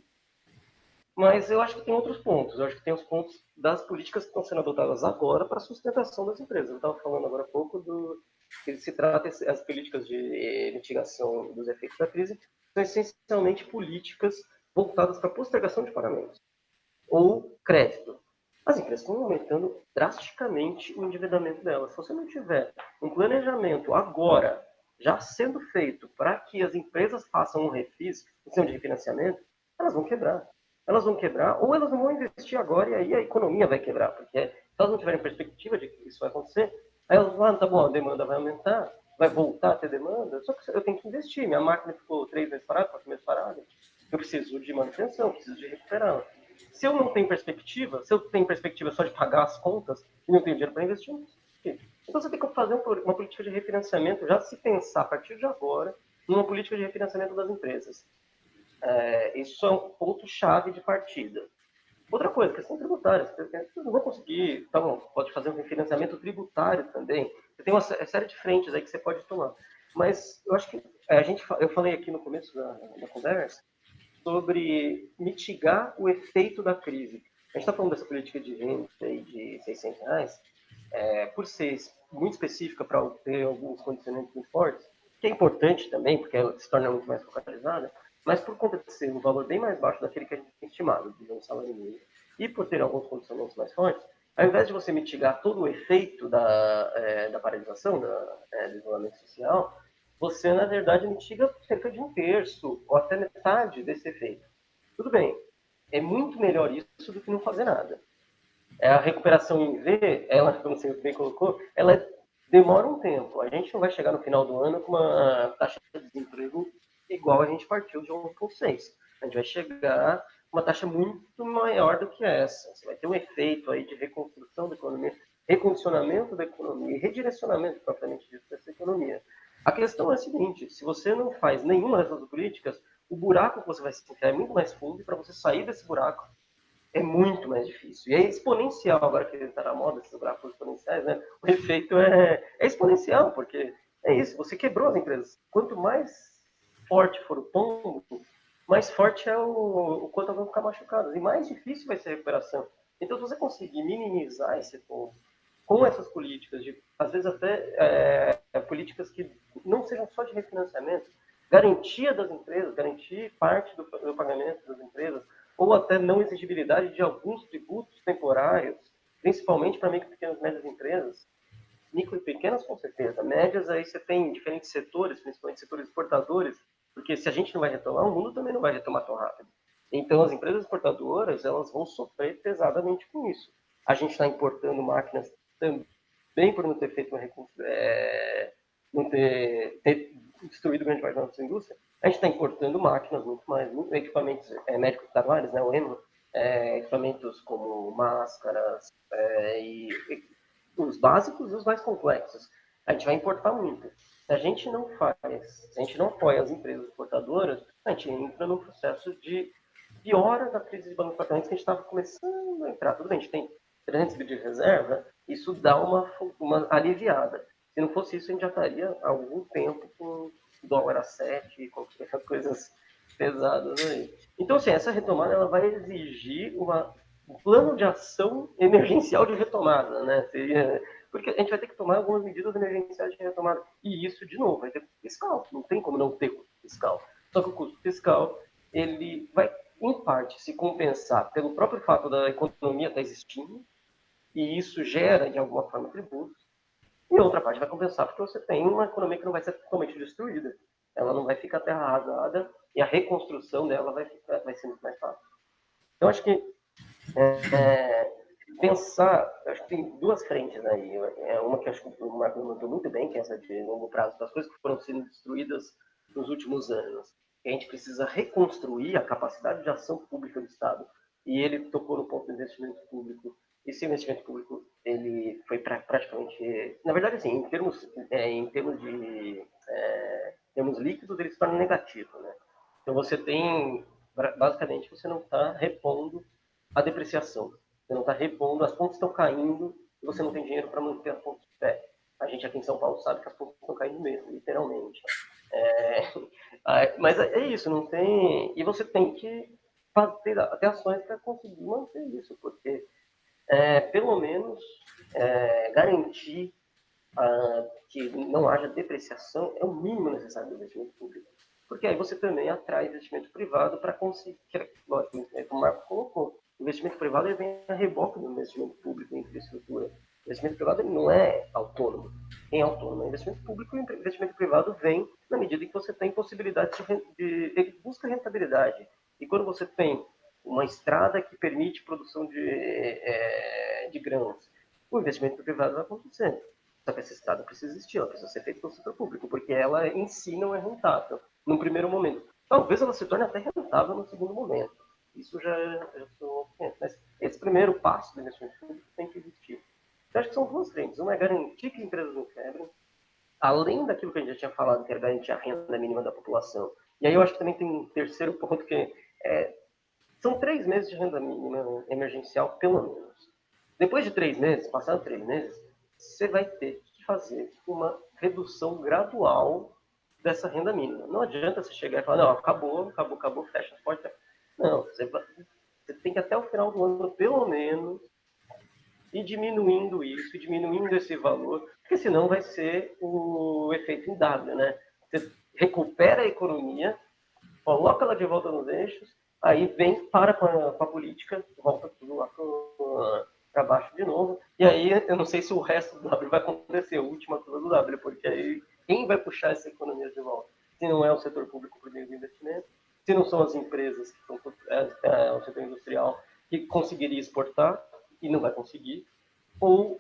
Mas eu acho que tem outros pontos. Eu acho que tem os pontos das políticas que estão sendo adotadas agora para a sustentação das empresas. Eu estava falando agora há pouco do que se trata as políticas de mitigação dos efeitos da crise são essencialmente políticas voltadas para a postergação de pagamentos ou crédito. As empresas estão aumentando drasticamente o endividamento delas. Se você não tiver um planejamento agora já sendo feito para que as empresas façam um refis, um sistema de refinanciamento, elas vão quebrar. Elas vão quebrar ou elas não vão investir agora e aí a economia vai quebrar, porque se elas não tiverem perspectiva de que isso vai acontecer, aí elas vão, tá bom, a demanda vai aumentar, vai voltar a ter demanda, só que eu tenho que investir. Minha máquina ficou 3 meses parada, 4 meses parada, eu preciso de manutenção, preciso de recuperá-la. Se eu não tenho perspectiva, se eu tenho perspectiva só de pagar as contas e não tenho dinheiro para investir, então você tem que fazer uma política de refinanciamento, já se pensar a partir de agora, numa política de refinanciamento das empresas. Isso é um ponto-chave de partida. Outra coisa, questão tributária. Você não vai conseguir, então, pode fazer um refinanciamento tributário também. Você tem uma série de frentes aí que você pode tomar. Mas eu acho que eu falei aqui no começo da conversa sobre mitigar o efeito da crise. A gente está falando dessa política de renda aí de R$ 600, por ser muito específica para ter alguns condicionantes muito fortes, que é importante também, porque ela se torna muito mais focalizada, mas por conta de ser um valor bem mais baixo daquele que a gente tem estimado, de um salário mínimo, e por ter alguns condicionantes mais fortes, ao invés de você mitigar todo o efeito da paralisação, do isolamento social, você, na verdade, mitiga cerca de 1/3 ou até metade desse efeito. Tudo bem, é muito melhor isso do que não fazer nada. A recuperação em V, ela, como você bem colocou, ela demora um tempo. A gente não vai chegar no final do ano com uma taxa de desemprego igual a gente partiu de 1,6. A gente vai chegar com uma taxa muito maior do que essa. Você vai ter um efeito aí de reconstrução da economia, recondicionamento da economia e redirecionamento propriamente dito dessa economia. A questão é a seguinte: se você não faz nenhuma dessas políticas, o buraco que você vai se enfiar é muito mais fundo, e para você sair desse buraco é muito mais difícil. E é exponencial, agora que está na moda, esses gráficos exponenciais, né? O efeito é exponencial, porque é isso, você quebrou as empresas. Quanto mais forte for o tombo, mais forte é o quanto elas vão ficar machucadas, e mais difícil vai ser a recuperação. Então, se você conseguir minimizar esse tombo com essas políticas, às vezes até políticas que não sejam só de refinanciamento, garantia das empresas, garantir parte do pagamento das empresas, ou até não exigibilidade de alguns tributos temporários, principalmente para micro, pequenas e médias empresas, micro e pequenas com certeza, médias aí você tem diferentes setores, principalmente setores exportadores, porque se a gente não vai retomar, o mundo também não vai retomar tão rápido. Então as empresas exportadoras, elas vão sofrer pesadamente com isso. A gente está importando máquinas também por não ter feito não ter destruído grande parte da nossa indústria. A gente está importando máquinas muito mais, equipamentos médicos hospitalares, né, o EMO, equipamentos como máscaras e os básicos e os mais complexos. A gente vai importar muito. Se a gente não se a gente não apoia as empresas exportadoras, a gente entra num processo de piora da crise de balanço de pagamentos que a gente estava começando a entrar. Tudo bem, a gente tem 300 bilhões de reserva, isso dá uma aliviada. Se não fosse isso, a gente já estaria há algum tempo com dólar a 7 e qualquer coisas pesadas aí. Então, assim, essa retomada ela vai exigir um plano de ação emergencial de retomada, né? Porque a gente vai ter que tomar algumas medidas emergenciais de retomada. E isso, de novo, vai ter custo fiscal. Não tem como não ter custo fiscal. Só que o custo fiscal, ele vai, em parte, se compensar pelo próprio fato da economia estar existindo, e isso gera, de alguma forma, tributos. E outra parte vai compensar porque você tem uma economia que não vai ser totalmente destruída. Ela não vai ficar terra arrasada e a reconstrução dela vai ser muito mais fácil. Então, acho que acho que tem duas frentes aí. Uma que acho que o Marco comentou muito bem, que é essa de longo prazo, das coisas que foram sendo destruídas nos últimos anos. A gente precisa reconstruir a capacidade de ação pública do Estado. E ele tocou no ponto do investimento público. Esse investimento público ele foi praticamente, na verdade, assim, em termos líquidos, ele se torna negativo, né? Então você tem, basicamente, você não está repondo a depreciação. Você não está repondo, as pontes estão caindo e você não tem dinheiro para manter as pontes de pé. A gente aqui em São Paulo sabe que as pontes estão caindo mesmo, literalmente. Mas é isso, não tem. E você tem que ter ações para conseguir manter isso, porque pelo menos garantir que não haja depreciação é o mínimo necessário do investimento público. Porque aí você também atrai investimento privado para conseguir, lógico, como o Marco colocou, o investimento privado ele vem a reboque do investimento público em infraestrutura. O investimento privado ele não é autônomo. Quem é autônomo é investimento público, e o investimento privado vem na medida em que você tem possibilidade de busca rentabilidade. E quando você tem uma estrada que permite produção de grãos, o investimento privado vai acontecendo. Só que essa estrada precisa existir, ela precisa ser feita pelo setor público, porque ela em si não é rentável num primeiro momento. Talvez ela se torne até rentável no segundo momento. Isso já sou cliente. Mas esse primeiro passo do investimento público tem que existir. Eu acho que são duas frentes. Uma é garantir que empresas não quebrem, além daquilo que a gente já tinha falado, que era garantir a renda mínima da população. E aí eu acho que também tem um terceiro ponto, que são 3 meses de renda mínima emergencial, pelo menos. Depois de 3 meses, passado 3 meses, você vai ter que fazer uma redução gradual dessa renda mínima. Não adianta você chegar e falar, não, acabou, fecha as portas. Não, você tem que até o final do ano, pelo menos, ir diminuindo isso, diminuindo esse valor, porque senão vai ser o efeito em W, né? Você recupera a economia, coloca ela de volta nos eixos, aí vem, para com a política, volta tudo lá para baixo de novo, e aí eu não sei se o resto do W vai acontecer, a última curva do W, porque aí quem vai puxar essa economia de volta? Se não é o setor público por meio do investimento, se não são as empresas que estão o setor industrial que conseguiria exportar e não vai conseguir, ou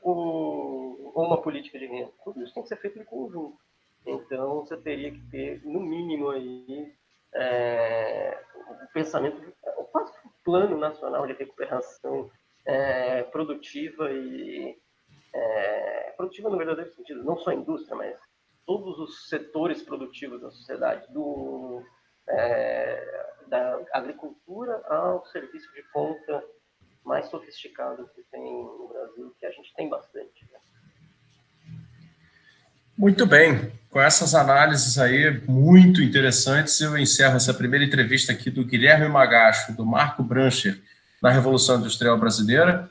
uma política de renda. Tudo isso tem que ser feito em conjunto. Então, você teria que ter, no mínimo, aí, o pensamento, o plano nacional de recuperação produtiva e produtiva no verdadeiro sentido, não só a indústria, mas todos os setores produtivos da sociedade, da agricultura ao serviço de conta mais sofisticado que tem no Brasil, que a gente tem bastante. Né? Muito bem, com essas análises aí muito interessantes, eu encerro essa primeira entrevista aqui do Guilherme Magacho, do Marco Brancher, na Revolução Industrial Brasileira.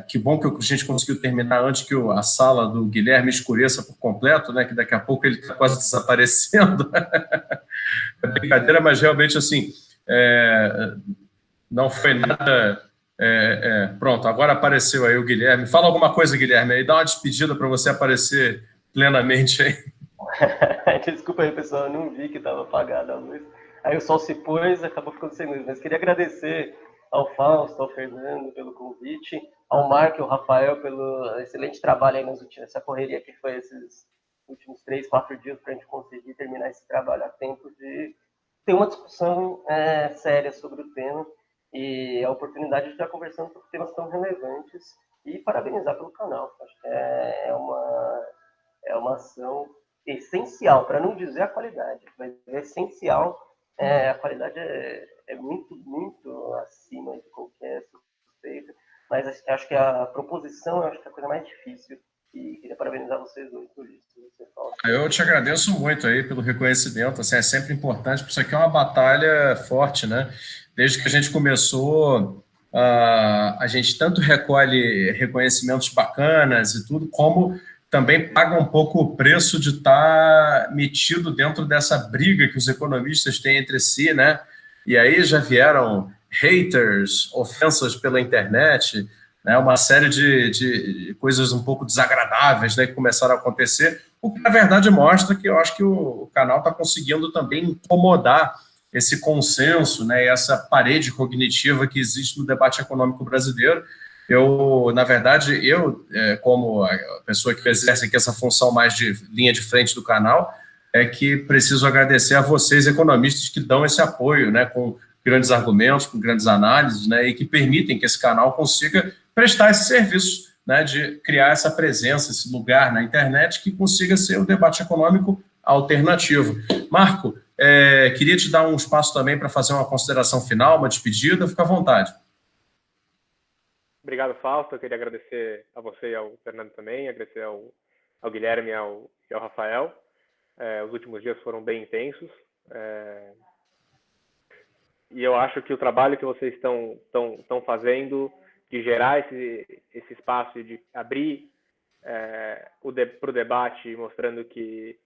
Que bom que a gente conseguiu terminar antes que a sala do Guilherme escureça por completo, né? Que daqui a pouco ele está quase desaparecendo. É brincadeira, mas realmente assim não foi nada. Pronto, agora apareceu aí o Guilherme. Fala alguma coisa, Guilherme, aí dá uma despedida para você aparecer plenamente aí. Desculpa aí, pessoal, eu não vi que estava apagada a luz. Aí o sol se pôs, acabou ficando sem luz. Mas queria agradecer ao Fausto, ao Fernando pelo convite, ao Marco e ao Rafael pelo excelente trabalho aí nessa correria que foi esses últimos 3, 4 dias para a gente conseguir terminar esse trabalho a tempo de ter uma discussão séria sobre o tema e a oportunidade de estar conversando sobre temas tão relevantes e parabenizar pelo canal. Acho que é uma ação essencial, para não dizer a qualidade, mas é essencial. A qualidade é muito, muito acima de qualquer suspeita, mas acho que a proposição é a coisa mais difícil e queria parabenizar vocês dois por isso. Eu te agradeço muito aí pelo reconhecimento, assim, é sempre importante, porque isso aqui é uma batalha forte, né? Desde que a gente começou, a gente tanto recolhe reconhecimentos bacanas e tudo, como também paga um pouco o preço de estar metido dentro dessa briga que os economistas têm entre si, né? E aí já vieram haters, ofensas pela internet, né? Uma série de coisas um pouco desagradáveis, né, que começaram a acontecer, o que na verdade mostra que eu acho que o canal está conseguindo também incomodar esse consenso, né, e essa parede cognitiva que existe no debate econômico brasileiro. Na verdade, como a pessoa que exerce aqui essa função mais de linha de frente do canal, é que preciso agradecer a vocês, economistas, que dão esse apoio, né, com grandes argumentos, com grandes análises, né, e que permitem que esse canal consiga prestar esse serviço, né, de criar essa presença, esse lugar na internet que consiga ser o debate econômico alternativo. Marco, queria te dar um espaço também para fazer uma consideração final, uma despedida, fica à vontade. Obrigado, Fausto. Eu queria agradecer a você e ao Fernando também, agradecer ao Guilherme e ao Rafael. Os últimos dias foram bem intensos. E eu acho que o trabalho que vocês estão fazendo de gerar esse espaço e de abrir para o debate, mostrando que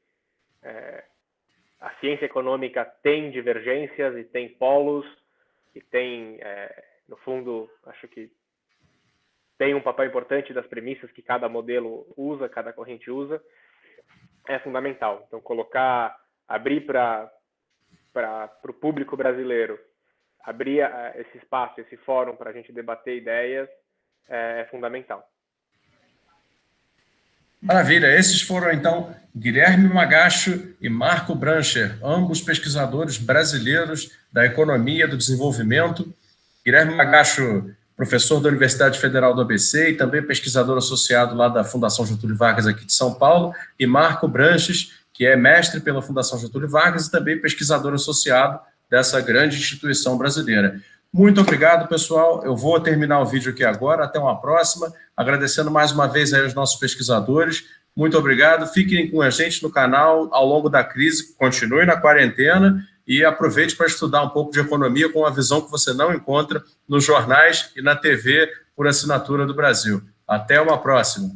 a ciência econômica tem divergências e tem polos e tem, no fundo, acho que tem um papel importante das premissas que cada modelo usa, cada corrente usa, é fundamental. Então, abrir para o público brasileiro, abrir esse espaço, esse fórum para a gente debater ideias é fundamental. Maravilha. Esses foram, então, Guilherme Magacho e Marco Brancher, ambos pesquisadores brasileiros da economia do desenvolvimento. Guilherme Magacho, professor da Universidade Federal do ABC e também pesquisador associado lá da Fundação Getúlio Vargas aqui de São Paulo, e Marco Branches, que é mestre pela Fundação Getúlio Vargas e também pesquisador associado dessa grande instituição brasileira. Muito obrigado, pessoal. Eu vou terminar o vídeo aqui agora. Até uma próxima. Agradecendo mais uma vez aí aos nossos pesquisadores. Muito obrigado. Fiquem com a gente no canal ao longo da crise. Continue na quarentena e aproveite para estudar um pouco de economia com uma visão que você não encontra nos jornais e na TV por assinatura do Brasil. Até uma próxima.